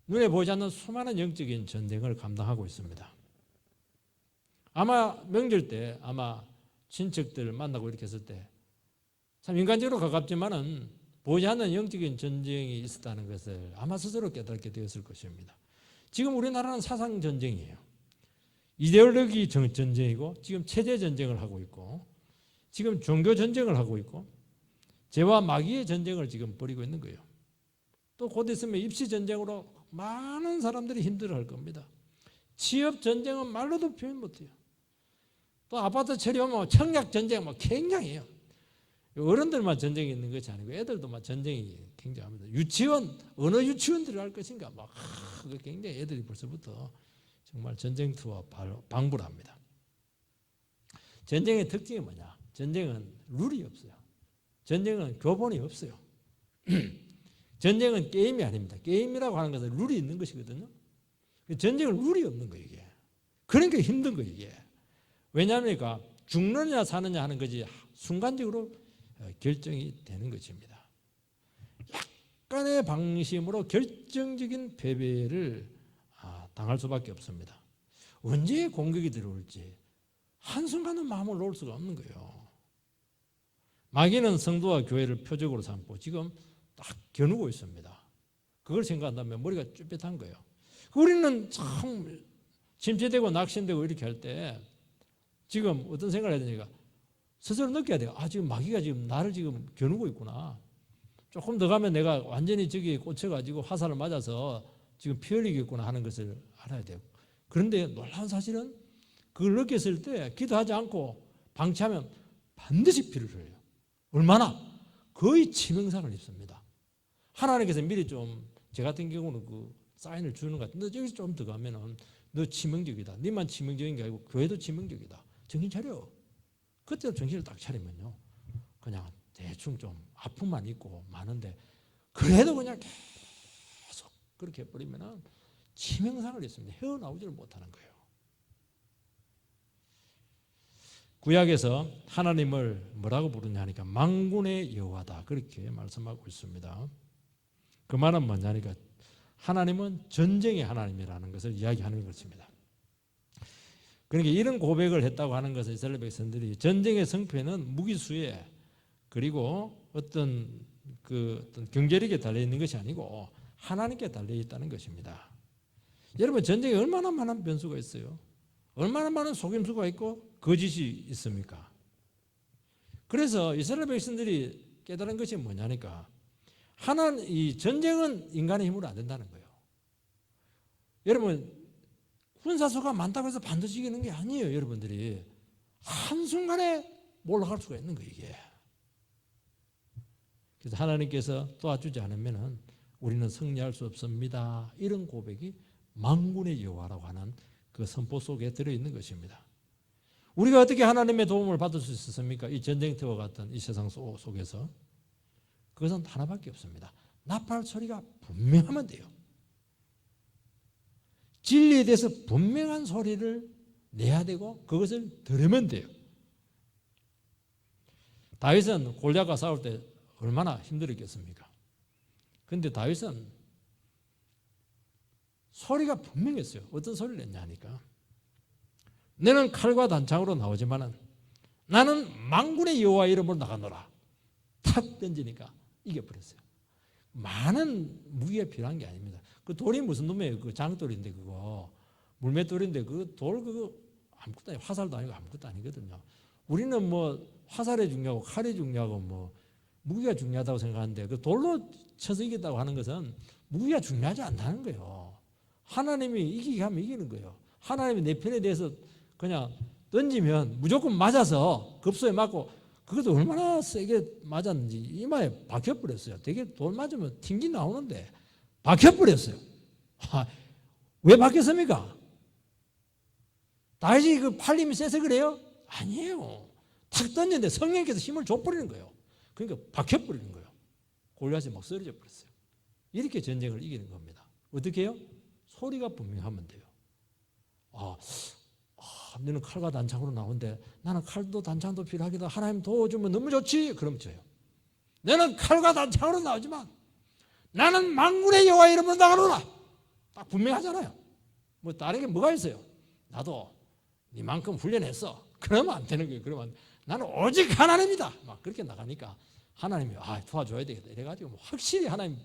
S1: 눈에 보이지 않는 수많은 영적인 전쟁을 감당하고 있습니다. 아마 명절 때 아마 친척들 만나고 이렇게 했을 때 참 인간적으로 가깝지만은 보이지 않는 영적인 전쟁이 있었다는 것을 아마 스스로 깨닫게 되었을 것입니다. 지금 우리나라는 사상 전쟁이에요. 이데올로기 전쟁이고 지금 체제 전쟁을 하고 있고 지금 종교 전쟁을 하고 있고 죄와 마귀의 전쟁을 지금 벌이고 있는 거예요. 또 곧 있으면 입시 전쟁으로 많은 사람들이 힘들어할 겁니다. 취업 전쟁은 말로도 표현 못해요. 또 아파트 처리하면 청약 전쟁 굉장해요. 어른들만 전쟁이 있는 것이 아니고 애들도 전쟁이 굉장합니다. 유치원 어느 유치원 들어갈 것인가 굉장히 애들이 벌써부터 정말 전쟁터와 방불합니다. 전쟁의 특징이 뭐냐? 전쟁은 룰이 없어요. 전쟁은 교본이 없어요. 전쟁은 게임이 아닙니다. 게임이라고 하는 것은 룰이 있는 것이거든요. 전쟁은 룰이 없는 거예요. 이게. 그러니까 힘든 거예요. 이게. 왜냐하면 죽느냐 사느냐 하는 것이 순간적으로 결정이 되는 것입니다. 약간의 방심으로 결정적인 패배를 당할 수밖에 없습니다. 언제 공격이 들어올지 한순간은 마음을 놓을 수가 없는 거예요. 마귀는 성도와 교회를 표적으로 삼고 지금 딱 겨누고 있습니다. 그걸 생각한다면 머리가 쭈뼛한 거예요. 우리는 참 침체되고 낙심되고 이렇게 할 때 지금 어떤 생각을 해야 되니까 스스로 느껴야 돼요. 지금 마귀가 지금 나를 지금 겨누고 있구나. 조금 더 가면 내가 완전히 저기에 꽂혀가지고 화살을 맞아서 지금 피 흘리겠구나 하는 것을 알아야 돼요. 그런데 놀라운 사실은 그걸 느꼈을 때 기도하지 않고 방치하면 반드시 피를 흘려요. 얼마나? 거의 치명상을 입습니다. 하나님께서 미리 좀 제 같은 경우는 그 사인을 주는 것 같은데 여기서 좀 더 가면은 너 치명적이다. 너만 치명적인 게 아니고 교회도 치명적이다. 정신 차려. 그때 정신을 딱 차리면요. 그냥 대충 좀 아픔만 있고 많은데 그래도 그냥 계속 그렇게 해버리면은 치명상을 입습니다. 헤어나오지를 못하는 거예요. 구약에서 하나님을 뭐라고 부르냐 하니까 만군의 여호와다 그렇게 말씀하고 있습니다. 그 말은 뭐냐니까 하나님은 전쟁의 하나님이라는 것을 이야기하는 것입니다. 그러니까 이런 고백을 했다고 하는 것은 이스라엘 백성들이 전쟁의 승패는 무기수에 그리고 어떤 경제력에 달려 있는 것이 아니고 하나님께 달려 있다는 것입니다. 여러분 전쟁에 얼마나 많은 변수가 있어요. 얼마나 많은 속임수가 있고 거짓이 있습니까? 그래서 이스라엘 백성들이 깨달은 것이 뭐냐니까 이 전쟁은 인간의 힘으로 안 된다는 거예요. 여러분 군사수가 많다고 해서 반드시 이기는 게 아니에요. 여러분들이 한순간에 몰락할 수가 있는 거예요, 이게. 그래서 하나님께서 도와주지 않으면 우리는 승리할 수 없습니다. 이런 고백이 만군의 여호와라고 하는 그 선포 속에 들어있는 것입니다. 우리가 어떻게 하나님의 도움을 받을 수 있었습니까? 이 전쟁터와 같은 이 세상 속에서. 그것은 하나밖에 없습니다. 나팔 소리가 분명하면 돼요. 진리에 대해서 분명한 소리를 내야 되고 그것을 들으면 돼요. 다윗은 골리앗과 싸울 때 얼마나 힘들었겠습니까? 그런데 다윗은 소리가 분명했어요. 어떤 소리를 냈냐 하니까 너는 칼과 단창으로 나오지만은 나는 만군의 여호와 이름으로 나가노라. 탁 던지니까 이겨버렸어요. 많은 무기가 필요한 게 아닙니다. 그 돌이 무슨 놈이에요? 그 장돌인데 그거 물맷돌인데 그 돌 그거 아무것도 아니고 화살도 아니고 아무것도 아니거든요. 우리는 뭐 화살이 중요하고 칼이 중요하고 뭐 무기가 중요하다고 생각하는데 그 돌로 쳐서 이겼다고 하는 것은 무기가 중요하지 않다는 거예요. 하나님이 이기게 하면 이기는 거예요. 하나님이 내 편에 대해서 그냥 던지면 무조건 맞아서 급소에 맞고 그것도 얼마나 세게 맞았는지 이마에 박혀버렸어요. 되게 돌 맞으면 튕기 나오는데 박혀버렸어요. 왜 박혔습니까? 다윗이 그 팔림이 세서 그래요? 아니에요. 탁 던졌는데 성령께서 힘을 줘버리는 거예요. 그러니까 박혀버리는 거예요. 골리앗이 막 쓰러져 버렸어요. 이렇게 전쟁을 이기는 겁니다. 어떻게 해요? 소리가 분명하면 돼요. 너는 칼과 단창으로 나오는데 나는 칼도 단창도 필요하기도 하나님 도와주면 너무 좋지. 그럼 저요. 너는 칼과 단창으로 나오지만 나는 만군의 여호와 이름으로 나가노라. 딱 분명하잖아요. 뭐 다른 게 뭐가 있어요? 나도 니만큼 훈련했어. 그러면 안 되는 거예요. 그러면 나는 오직 하나님이다. 막 그렇게 나가니까 하나님이 도와줘야 되겠다. 이래가지고 뭐 확실히 하나님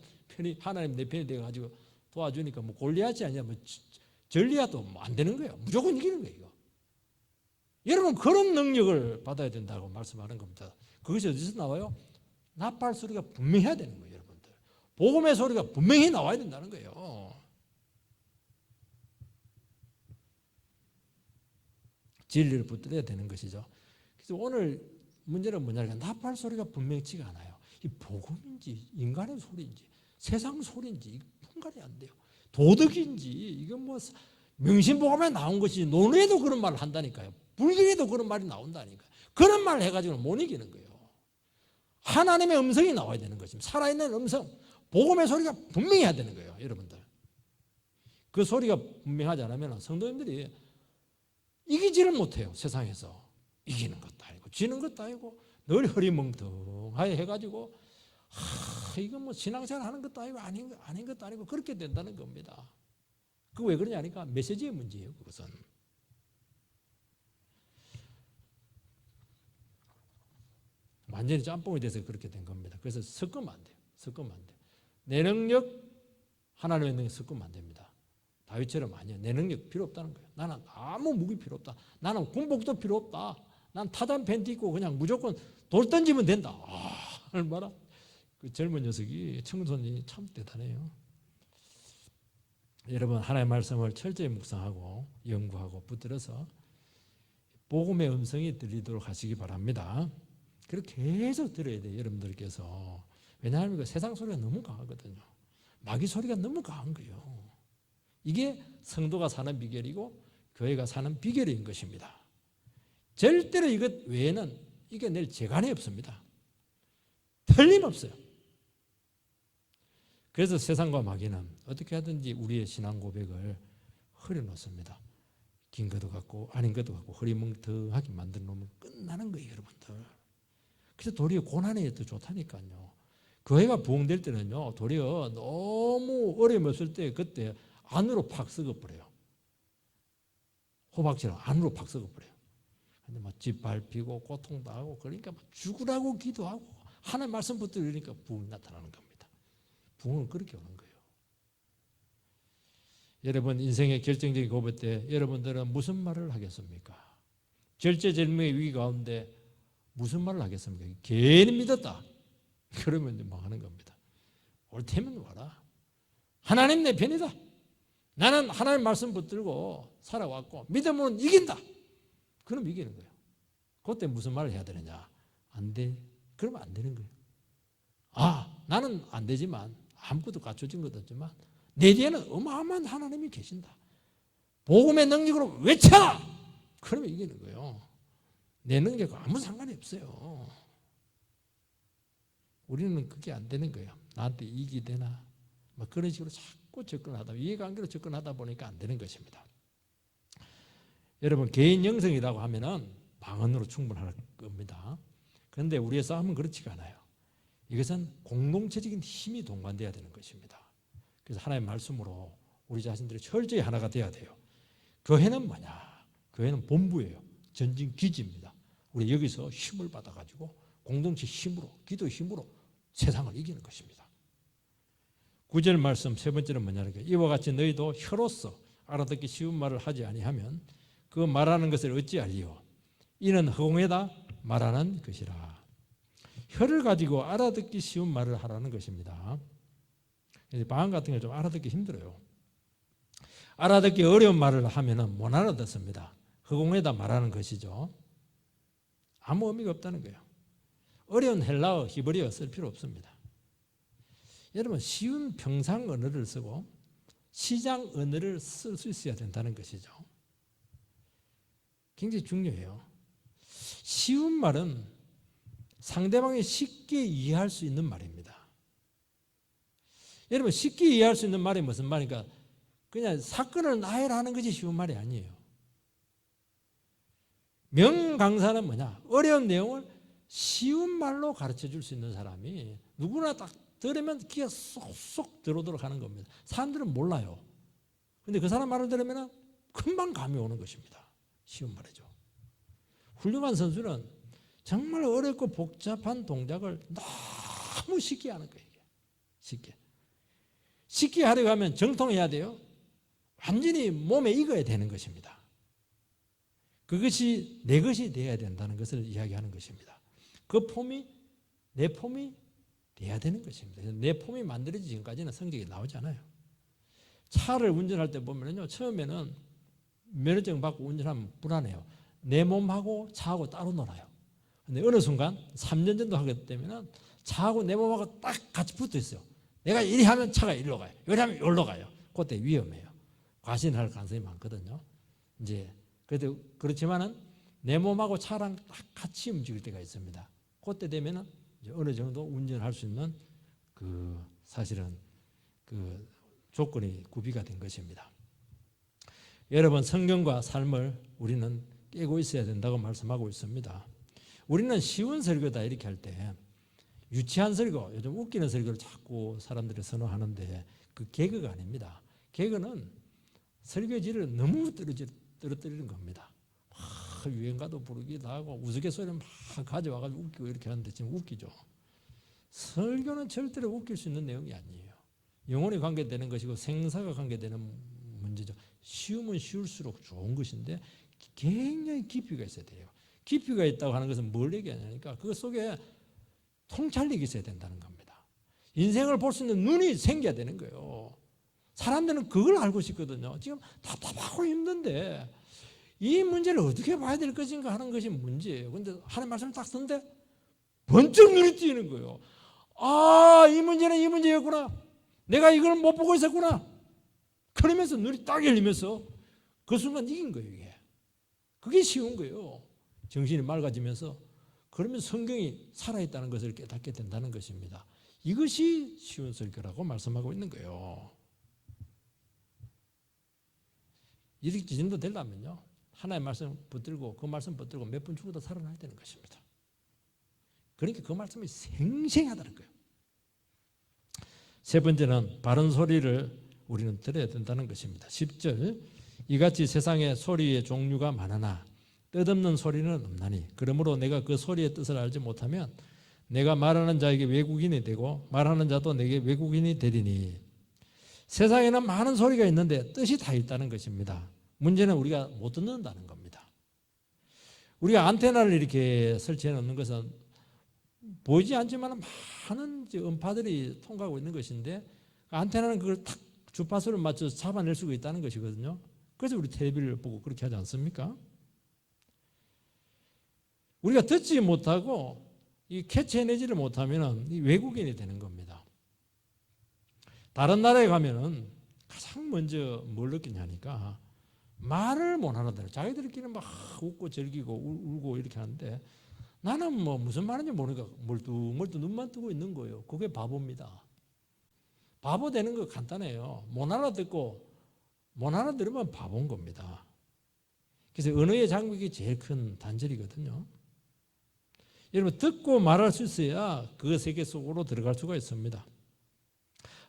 S1: 내 편이 돼가지고 도와주니까 뭐 골리앗이 아니라 뭐 전리앗도 뭐 안 되는 거예요. 무조건 이기는 거예요. 여러분 그런 능력을 받아야 된다고 말씀하는 겁니다. 그것이 어디서 나와요? 나팔 소리가 분명해야 되는 거예요, 여러분들. 복음의 소리가 분명히 나와야 된다는 거예요. 진리를 붙들어야 되는 것이죠. 그래서 오늘 문제는 뭐냐면 나팔 소리가 분명치가 않아요. 이 복음인지 인간의 소리인지 세상 소리인지 분간이 안 돼요. 도덕인지 이건 뭐 명심보감에 나온 것이 논의에도 그런 말을 한다니까요. 불교에도 그런 말이 나온다니까요. 그런 말을 해가지고는 못 이기는 거예요. 하나님의 음성이 나와야 되는 것입니다. 살아있는 음성, 복음의 소리가 분명해야 되는 거예요, 여러분들. 그 소리가 분명하지 않으면 성도님들이 이기지를 못해요. 세상에서 이기는 것도 아니고 지는 것도 아니고 늘 허리멍텅하게 해가지고 이건 뭐 신앙생활 하는 것도 아니고 아닌 것도 아니고 그렇게 된다는 겁니다. 그거 왜 그러냐니까 메시지의 문제예요. 그것은. 완전히 짬뽕이 돼서 그렇게 된 겁니다. 그래서 섞으면 안 돼요. 섞으면 안 돼요. 내 능력, 하나님의 능력 섞으면 안 됩니다. 다윗처럼 아니에요. 내 능력 필요 없다는 거예요. 나는 아무 무기 필요 없다. 나는 군복도 필요 없다. 난 타단 팬티 입고 그냥 무조건 돌 던지면 된다. 얼마나 그 젊은 녀석이 청소년이 참 대단해요. 여러분 하나님의 말씀을 철저히 묵상하고 연구하고 붙들어서 복음의 음성이 들리도록 하시기 바랍니다. 그렇게 계속 들어야 돼요. 여러분들께서. 왜냐하면 그 세상 소리가 너무 강하거든요. 마귀 소리가 너무 강한 거예요. 이게 성도가 사는 비결이고 교회가 사는 비결인 것입니다. 절대로 이것 외에는 이겨낼 재간이 없습니다. 틀림없어요. 그래서 세상과 마귀는 어떻게 하든지 우리의 신앙 고백을 흐려놓습니다. 긴 것도 같고 아닌 것도 같고 허리멍텅하게 만들어 놓으면 끝나는 거예요, 여러분들. 그래서 도리어 고난이 더 좋다니까요. 교회가 부흥될 때는요, 도리어 너무 어려움 없을 때 그때 안으로 팍 썩어버려요. 호박처럼 안으로 팍 썩어버려요. 근데 막 집 밟히고 고통도 하고 그러니까 막 죽으라고 기도하고 하나님 말씀 붙들으니까 부흥이 나타나는 겁니다. 부흥은 그렇게 오는 거예요. 여러분 인생의 결정적인 고백 때 여러분들은 무슨 말을 하겠습니까? 절제절명의 위기 가운데 무슨 말을 하겠습니까? 괜히 믿었다. 그러면 이제 망하는 겁니다. 올 테면 와라. 하나님 내 편이다. 나는 하나님 말씀 붙들고 살아왔고 믿음은 이긴다. 그럼 이기는 거예요. 그때 무슨 말을 해야 되느냐? 안 돼. 그러면 안 되는 거예요. 나는 안 되지만 아무것도 갖춰진 것 없지만 내 뒤에는 어마어마한 하나님이 계신다. 복음의 능력으로 외쳐! 그러면 이기는 거예요. 내 능력과 아무 상관이 없어요. 우리는 그게 안 되는 거예요. 나한테 이익이 되나? 막 그런 식으로 자꾸 접근하다, 이해관계로 접근하다 보니까 안 되는 것입니다. 여러분, 개인 영성이라고 하면은 방언으로 충분할 겁니다. 그런데 우리의 싸움은 그렇지가 않아요. 이것은 공동체적인 힘이 동반되어야 되는 것입니다. 그래서 하나님의 말씀으로 우리 자신들이 철저히 하나가 되어야 돼요. 교회는 뭐냐? 교회는 본부예요. 전진 기지입니다. 우리 여기서 힘을 받아가지고 공동체 힘으로, 기도 힘으로 세상을 이기는 것입니다. 9절 말씀 세 번째는 뭐냐니까, 이와 같이 너희도 혀로서 알아듣기 쉬운 말을 하지 아니하면 그 말하는 것을 어찌 알리요? 이는 허공에다 말하는 것이라. 혀를 가지고 알아듣기 쉬운 말을 하라는 것입니다. 방언 같은 게 좀 알아듣기 힘들어요. 알아듣기 어려운 말을 하면은 못 알아듣습니다. 허공에다 말하는 것이죠. 아무 의미가 없다는 거예요. 어려운 헬라어, 히브리어 쓸 필요 없습니다. 여러분, 쉬운 평상 언어를 쓰고 시장 언어를 쓸 수 있어야 된다는 것이죠. 굉장히 중요해요. 쉬운 말은 상대방이 쉽게 이해할 수 있는 말입니다. 여러분, 쉽게 이해할 수 있는 말이 무슨 말입니까? 그냥 사건을 나열하는 것이 쉬운 말이 아니에요. 명강사는 뭐냐? 어려운 내용을 쉬운 말로 가르쳐 줄 수 있는 사람이 누구나 딱 들으면 귀에 쏙쏙 들어오도록 하는 겁니다. 사람들은 몰라요. 그런데 그 사람 말을 들으면 금방 감이 오는 것입니다. 쉬운 말이죠. 훌륭한 선수는 정말 어렵고 복잡한 동작을 너무 쉽게 하는 거예요. 쉽게 하려고 하면 정통해야 돼요. 완전히 몸에 익어야 되는 것입니다. 그것이 내 것이 되어야 된다는 것을 이야기하는 것입니다. 그 폼이 내 폼이 돼야 되는 것입니다. 내 폼이 만들어지기 전까지는 성적이 나오지 않아요. 차를 운전할 때 보면요, 처음에는 면허증 받고 운전하면 불안해요. 내 몸하고 차하고 따로 놀아요. 근데 어느 순간 3년 정도 하게 되면 차하고 내 몸하고 딱 같이 붙어 있어요. 내가 이리 하면 차가 이리로 가요. 이리 하면 이리로 가요. 그때 위험해요. 과신할 가능성이 많거든요. 이제 그래도 그렇지만은 내 몸하고 차랑 딱 같이 움직일 때가 있습니다. 그때 되면은 이제 어느 정도 운전할 수 있는 그 사실은 그 조건이 구비가 된 것입니다. 여러분, 성경과 삶을 우리는 깨고 있어야 된다고 말씀하고 있습니다. 우리는 쉬운 설교다 이렇게 할 때 유치한 설교, 요즘 웃기는 설교를 자꾸 사람들이 선호하는데 그 개그가 아닙니다. 개그는 설교지를 너무 떨어뜨리는 겁니다. 유행가도 부르기도 하고 우스갯소리를 막 가져와가지고 웃기고 이렇게 하는데 지금 웃기죠. 설교는 절대로 웃길 수 있는 내용이 아니에요. 영혼이 관계되는 것이고 생사가 관계되는 문제죠. 쉬우면 쉬울수록 좋은 것인데 굉장히 깊이가 있어야 돼요. 깊이가 있다고 하는 것은 뭘 얘기하냐니까 그 속에 통찰력이 있어야 된다는 겁니다. 인생을 볼 수 있는 눈이 생겨야 되는 거예요. 사람들은 그걸 알고 싶거든요. 지금 답답하고 힘든데 이 문제를 어떻게 봐야 될 것인가 하는 것이 문제예요. 그런데 하나님 말씀을 딱 쓰는데 번쩍 눈이 띄는 거예요. 이 문제는 이 문제였구나. 내가 이걸 못 보고 있었구나. 그러면서 눈이 딱 열리면서 그 순간 이긴 거예요. 이게. 그게 쉬운 거예요. 정신이 맑아지면서 그러면 성경이 살아있다는 것을 깨닫게 된다는 것입니다. 이것이 쉬운 설교라고 말씀하고 있는 거예요. 이렇게 지정도 되려면요, 하나의 말씀 붙들고 그 말씀 붙들고 몇 분 죽어도 살아나야 되는 것입니다. 그러니까 그 말씀이 생생하다는 거예요. 세 번째는 바른 소리를 우리는 들어야 된다는 것입니다. 10절, 이같이 세상에 소리의 종류가 많으나 뜻없는 소리는 없나니 그러므로 내가 그 소리의 뜻을 알지 못하면 내가 말하는 자에게 외국인이 되고 말하는 자도 내게 외국인이 되리니. 세상에는 많은 소리가 있는데 뜻이 다 있다는 것입니다. 문제는 우리가 못 듣는다는 겁니다. 우리가 안테나를 이렇게 설치해 놓는 것은 보이지 않지만 많은 음파들이 통과하고 있는 것인데 안테나는 그걸 탁 주파수를 맞춰서 잡아낼 수가 있다는 것이거든요. 그래서 우리 텔레비를 보고 그렇게 하지 않습니까? 우리가 듣지 못하고 이 캐치해내지를 못하면 이 외국인이 되는 겁니다. 다른 나라에 가면은 가장 먼저 뭘 느끼냐니까 말을 못 알아들어요. 자기들끼리 막 웃고 즐기고 울고 이렇게 하는데 나는 뭐 무슨 말인지 모르니까 멀뚱멀뚱 눈만 뜨고 있는 거예요. 그게 바보입니다. 바보 되는 거 간단해요. 못 알아들으면 바보인 겁니다. 그래서 언어의 장벽이 제일 큰 단절이거든요. 여러분 듣고 말할 수 있어야 그 세계 속으로 들어갈 수가 있습니다.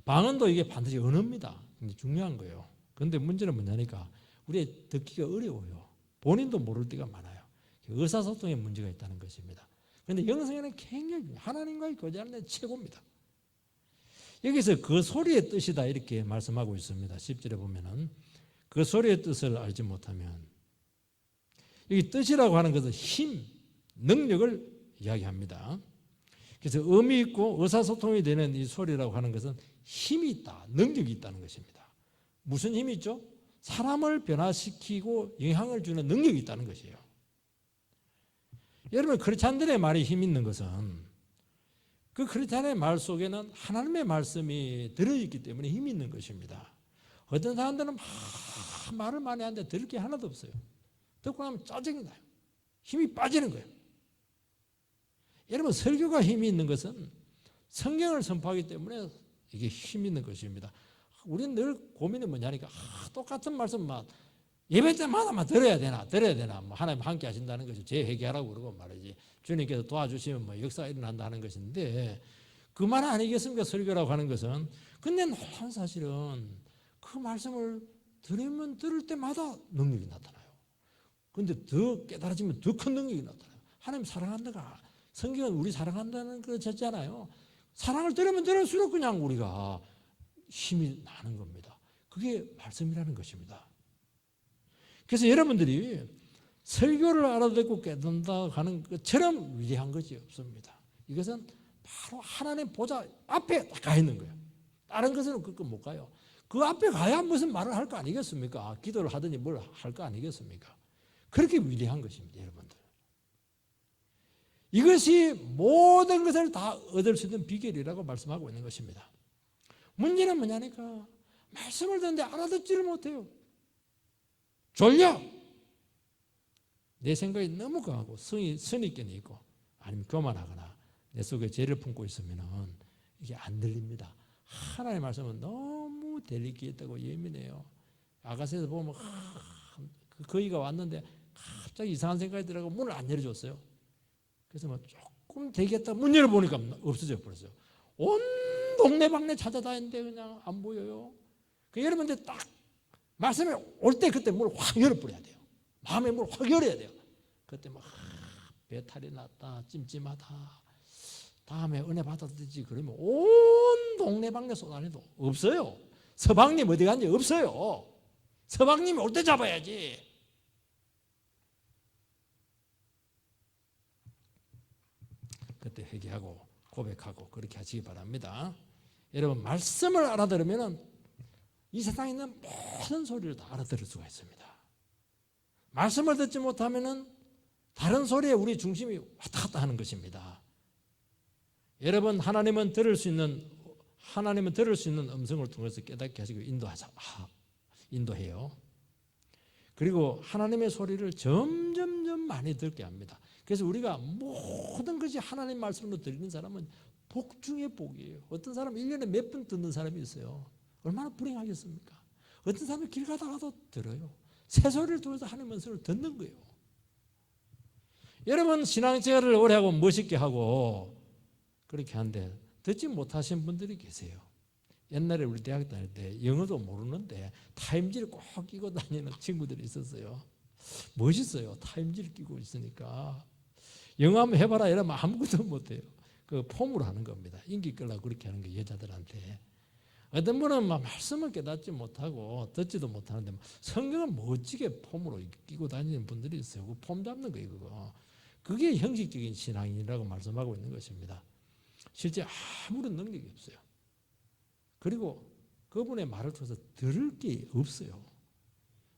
S1: 방언도 이게 반드시 언어입니다. 굉장히 중요한 거예요. 그런데 문제는 뭐냐니까 우리 듣기가 어려워요. 본인도 모를 때가 많아요. 의사소통에 문제가 있다는 것입니다. 그런데 영성에는 굉장히 하나님과의 교제하는 데 최고입니다. 여기서 그 소리의 뜻이다 이렇게 말씀하고 있습니다. 10절에 보면은 그 소리의 뜻을 알지 못하면 여기 뜻이라고 하는 것은 힘, 능력을 이야기합니다. 그래서 의미 있고 의사소통이 되는 이 소리라고 하는 것은 힘이 있다, 능력이 있다는 것입니다. 무슨 힘이 있죠? 사람을 변화시키고 영향을 주는 능력이 있다는 것이에요. 여러분 크리스찬들의 말이 힘 있는 것은 그 크리스찬의 말 속에는 하나님의 말씀이 들어있기 때문에 힘이 있는 것입니다. 어떤 사람들은 말을 많이 하는데 들을 게 하나도 없어요. 듣고 나면 짜증이 나요. 힘이 빠지는 거예요. 여러분 설교가 힘이 있는 것은 성경을 선포하기 때문에 이게 힘이 있는 것입니다. 우리는 늘 고민이 뭐냐니까 똑같은 말씀만 예배 때마다 들어야 되나 뭐 하나님 함께 하신다는 것이 재회개하라고 그러고 말이지 주님께서 도와주시면 뭐 역사가 일어난다는 것인데 그 말 아니겠습니까? 설교라고 하는 것은. 근데 놀라운 사실은 그 말씀을 들으면 들을 때마다 능력이 나타나요. 근데 더 깨달아지면 더 큰 능력이 나타나요. 하나님 사랑한다가 성경은 우리 사랑한다는 거 쳤잖아요. 사랑을 들으면 들을수록 그냥 우리가 힘이 나는 겁니다. 그게 말씀이라는 것입니다. 그래서 여러분들이 설교를 알아듣고 깨닫는다 하는 것처럼 위대한 것이 없습니다. 이것은 바로 하나님 보좌 앞에 가 있는 거예요. 다른 것은 못 가요. 그 앞에 가야 무슨 말을 할 거 아니겠습니까? 기도를 하든지 뭘 할 거 아니겠습니까? 그렇게 위대한 것입니다, 여러분들. 이것이 모든 것을 다 얻을 수 있는 비결이라고 말씀하고 있는 것입니다. 문제는 뭐냐니까 말씀을 듣는데 알아듣지를 못해요. 졸려. 내 생각이 너무 강하고 선입견이 있고 아니면 교만하거나 내 속에 죄를 품고 있으면 이게 안 들립니다. 하나님의 말씀은 너무 델리케이트하고 예민해요. 아가서에서 보면 거의가 왔는데 갑자기 이상한 생각이 들어가고 문을 안 열어줬어요. 그래서 뭐 조금 되겠다 문 열어보니까 없어져 버렸어요. 온 동네방네 찾아다니는데 그냥 안 보여요. 여러분들 딱 말씀에 올 때 그때 문을 확 열어버려야 돼요. 마음의 문을 확 열어야 돼요. 그때 막 배탈이 났다, 찜찜하다. 다음에 은혜 받았지 그러면 온 동네방네 쏟아내도 없어요. 서방님 어디 갔는지 없어요. 서방님이 올 때 잡아야지. 그때 회개하고 고백하고 그렇게 하시기 바랍니다. 여러분 말씀을 알아들으면 이 세상에 있는 모든 소리를 다 알아들을 수가 있습니다. 말씀을 듣지 못하면 다른 소리에 우리 중심이 왔다 갔다 하는 것입니다. 여러분 하나님은 들을 수 있는 음성을 통해서 깨닫게 하시고 인도해요. 그리고 하나님의 소리를 점점점 많이 듣게 합니다. 그래서 우리가 모든 것이 하나님 말씀으로 들리는 사람은 복 중에 복이에요. 어떤 사람은 1년에 몇 번 듣는 사람이 있어요. 얼마나 불행하겠습니까? 어떤 사람은 길 가다가도 들어요. 새소리를 통해서 하나님의 말씀을 듣는 거예요. 여러분 신앙생활을 오래 하고 멋있게 하고 그렇게 하는데 듣지 못하신 분들이 계세요. 옛날에 우리 대학 다닐 때 영어도 모르는데 타임지를 꼭 끼고 다니는 친구들이 있었어요. 멋있어요. 타임지를 끼고 있으니까. 영어 한번 해봐라 이러면 아무것도 못해요. 그 폼으로 하는 겁니다. 인기 끌려고 그렇게 하는 게 여자들한테. 어떤 분은 막 말씀을 깨닫지 못하고 듣지도 못하는데 성경을 멋지게 폼으로 끼고 다니는 분들이 있어요. 그 폼 잡는 거예요. 그게 형식적인 신앙이라고 말씀하고 있는 것입니다. 실제 아무런 능력이 없어요. 그리고 그분의 말을 통해서 들을 게 없어요.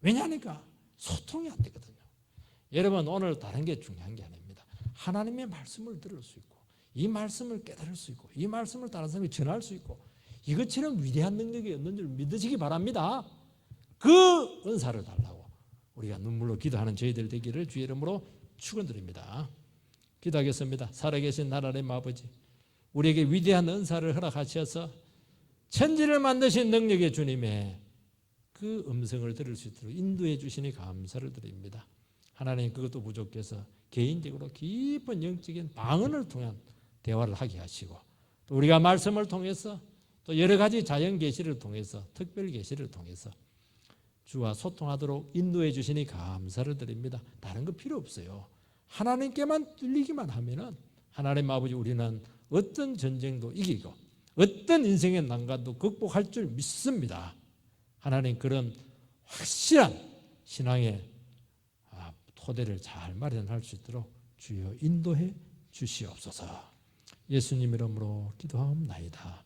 S1: 왜냐하니까 소통이 안 되거든요. 여러분 오늘 다른 게 중요한 게 아닙니다. 하나님의 말씀을 들을 수 있고 이 말씀을 깨달을 수 있고 이 말씀을 다른 사람에게 전할 수 있고 이것처럼 위대한 능력이 없는 줄 믿으시기 바랍니다. 그 은사를 달라고 우리가 눈물로 기도하는 저희들 되기를 주의 이름으로 축원드립니다. 기도하겠습니다. 살아계신 하나님 아버지, 우리에게 위대한 은사를 허락하셔서 천지를 만드신 능력의 주님의 그 음성을 들을 수 있도록 인도해 주시니 감사를 드립니다. 하나님, 그것도 부족해서 개인적으로 깊은 영적인 방언을 통한 대화를 하게 하시고 또 우리가 말씀을 통해서 또 여러 가지 자연 계시를 통해서 특별 계시를 통해서 주와 소통하도록 인도해 주시니 감사를 드립니다. 다른 거 필요 없어요. 하나님께만 뚫리기만 하면은 하나님 아버지, 우리는 어떤 전쟁도 이기고 어떤 인생의 난관도 극복할 줄 믿습니다. 하나님, 그런 확실한 신앙의 토대를 잘 마련할 수 있도록 주여 인도해 주시옵소서. 예수님 이름으로 기도하옵나이다.